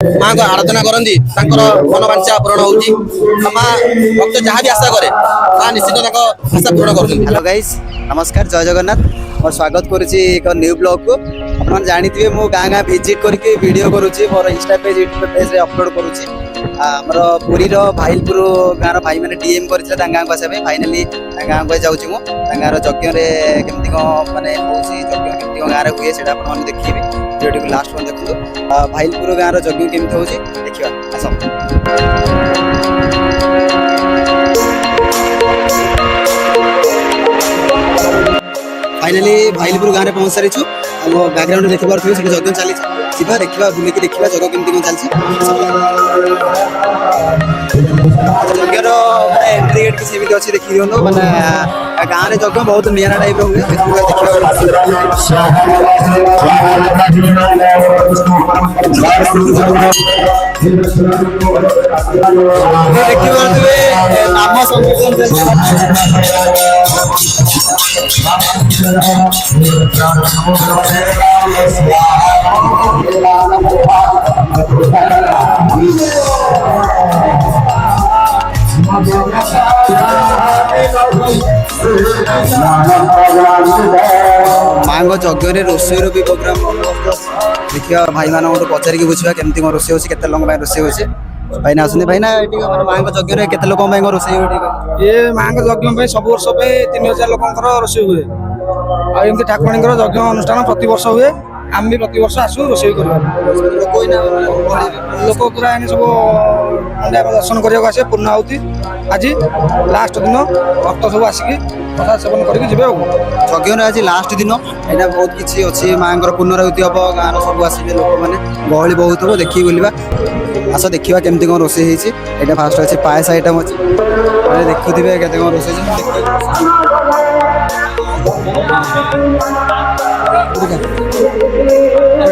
माँ को आराधना करती मनोवांछा पूरण होती भक्त जहाँ भी आशा करे निश्चित आशा पूरण कर। हेलो गाइस नमस्कार जय जगन्नाथ मोर स्वागत करुच्ची एक न्यू ब्लॉग को आप जानते मो गाँ गाँ भिजिट करके वीडियो करुच्ची मोर इंस्टा पेज यूट्यूब पेज रे अपलोड करुच्ची आमर पुरी भाईलपुर गाँव भाई मैंने डीएम करते गाँ को आसापी फाइनाली गाँ को जाऊँगी मुझे गाँव यज्ञ केमती कौन मानने यज्ञ केमती गाँव में हुए से देखिए वीडियो को लास्ट में देखो भाईलपुर गाँव यज्ञ केमती हो देखा आस फाइनाली भाईलपुर गाँव में पहुँच सारी आम बैकग्राउंड देखी पारे यज्ञ चली देखा बुलिकी देखा जग केमती कौन चलती यज्ञर मैंने एंट्री गेट किसी भी अच्छी देखी दिखाँ मैंने गाँव में यज्ञ बहुत निरा टाइप हुए देखिए नाम संकीर्तन माँ यज्ञ रोषेर भी प्रोग्राम देखिए भाई मान पचारिक बुझा केमती कौन रोषे होते रोषे हो भाईना आसते भाईना माँ यज्ञ के लोक रोषे ये माँ यज्ञ सब वर्ष 3000 लोक रोषे हुए आमती ठाकुराणी यज्ञ अनुष्ठान प्रति वर्ष हुए आम भी प्रति वर्ष आसू रोषे लोक पूरा सब दर्शन करने आसे पूर्ण आहुति आज लास्ट दिन भक्त सब आसिक प्रसाद सेवन करके यज्ञ आज लास्ट दिन यहाँ बहुत किसी अच्छी माँ पुनरावृत्ति हम गाँव सब आसवे लोक मैंने गहली बहुत हम देखिए बुलवा आस देखा केमती कौन रोषे होता फास्ट अच्छे पायस आइटम अच्छे देखुवे के रोषे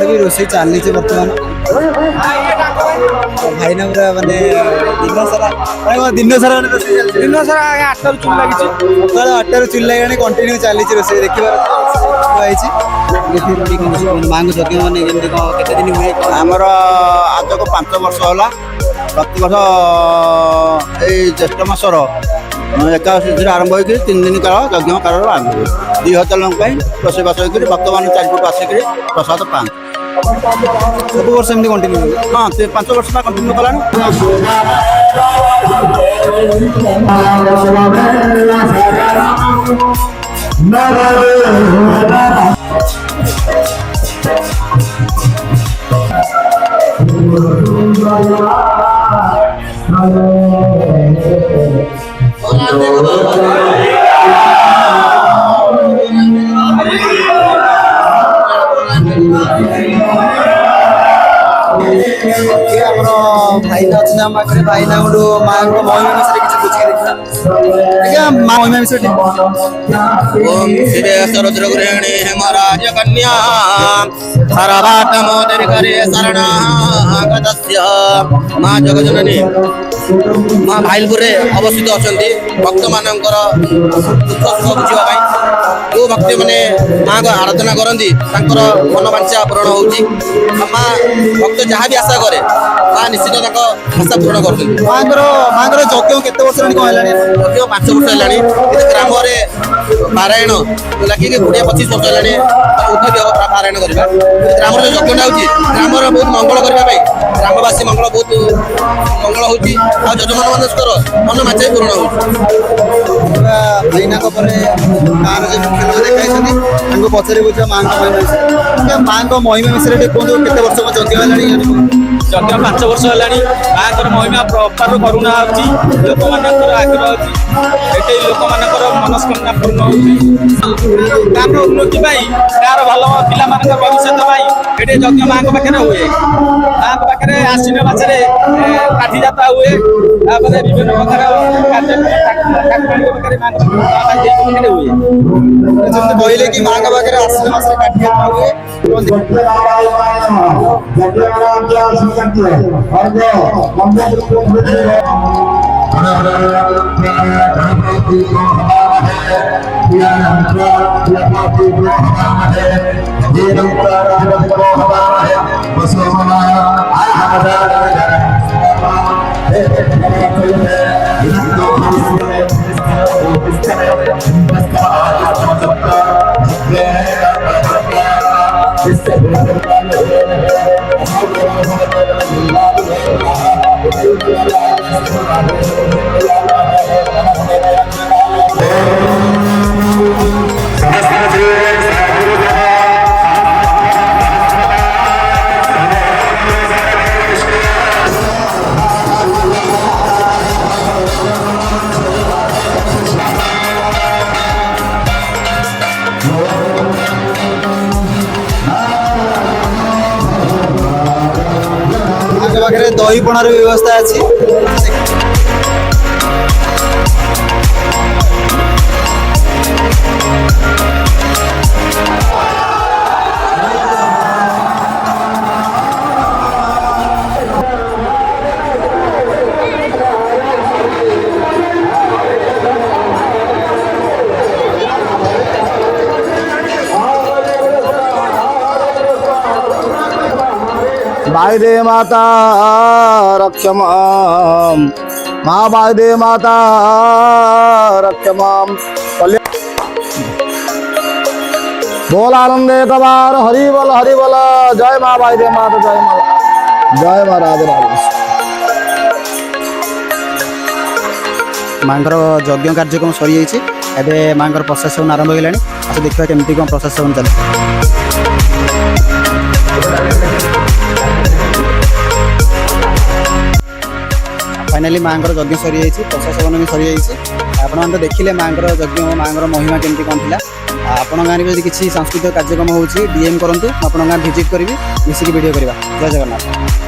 भी रोषे चली बर्तमान भाईना पूरा मानने दिन सारा दिन सारा 8 चुल लगी सकाल 8 चुल लगे कंटिन्यू चली रोषे देखिए माँ को यज्ञ मैंने केते दिन हुए आमर आज को 5 वर्ष है प्रति वर्ष ये ज्येष्ठ मसर एकादशी आरंभ हो 3 दिन काल यज्ञ काल आरंभ हुए 2000 लोक रोषेबास होकर भक्त मान चारिपट आसिक प्रसाद पाते सब वर्ष एमती कंटिन्यू हाँ 5 वर्ष कंटिन्यू कलानी भाईना अच्छे आम पाखे भाईना माँ को महिमा विषय किसी बुझे देखा महिमा विषय ओम शिवे सरद्रगृहिणी हेमराज कन्या सरवाट मोदर करे शरणागतस्य माँ जगजननी माँ भाईलपुर अवस्थित अच्छा भक्त मानकर दुख सुख बुझापी जो भक्त मैंने माँ को आराधना करती मनोवांछा पूरण होती माँ भक्त जहाँ भी आशा करे निश्चित आशा पूरण कर। माँ यज्ञ केते वर्ष यज्ञ 5 वर्ष है ग्राम पारायण लगे 20-25 वर्ष है उठा पारायण करवा ग्राम जो यज्ञटा हो ग्राम बहुत मंगल करने ग्रामवासी मंगल बहुत मंगल हो जजमान मन माचे पूर्ण हो भाईना गाँव जो मुख्य लोग देखा पचारि बुझा माँ को महिमा विषय कहूँ केते वर्ष यज्ञ है यज्ञ 5 वर्ष है माँ महिमा प्रपार करुणा अच्छी लोक मान आग्रह अच्छी लोक मान मनस्कामना पूर्ण हो गाँव उन्नति गाँव भल पिला भविष्य ये यज्ञ माँ पाखे हुए माँ पाखे आश्विन मासरे काठी जात्रा हुए विभिन्न प्रकार कार्य हुए कहले कि माँ पाखे आश्विन मासरे काठी जात्रा हुए ତାଙ୍କ ପାଖରେ ଦହି ପଣାର ବ୍ୟବସ୍ଥା ଅଛି। बायदे माता रक्षमाम माँ बायदे माता रक्षमाम बोल आनंदे तबार हरि बोल जय माँ बायदे माता जय माँ राधे राधे। मांकर यज्ञ कार्यक्रम सरी जाइए एवं मांकर प्रशासन आरंभ हो गलानी। अच्छा देखा केमती कौन प्रशासन चले। फाइनाली मांकर यज्ञ सरी जाइए प्रशासन भी सरी जाइए। आपण तो देखिले मांकर यज्ञ मांकर महिमा केमती कौन थी। आपण गाँव में किसी सांस्कृतिक कार्यक्रम हो डीएम करूँ आप गाँव भिजिट करी मिसिक वीडियो करवा। जय जगन्नाथ।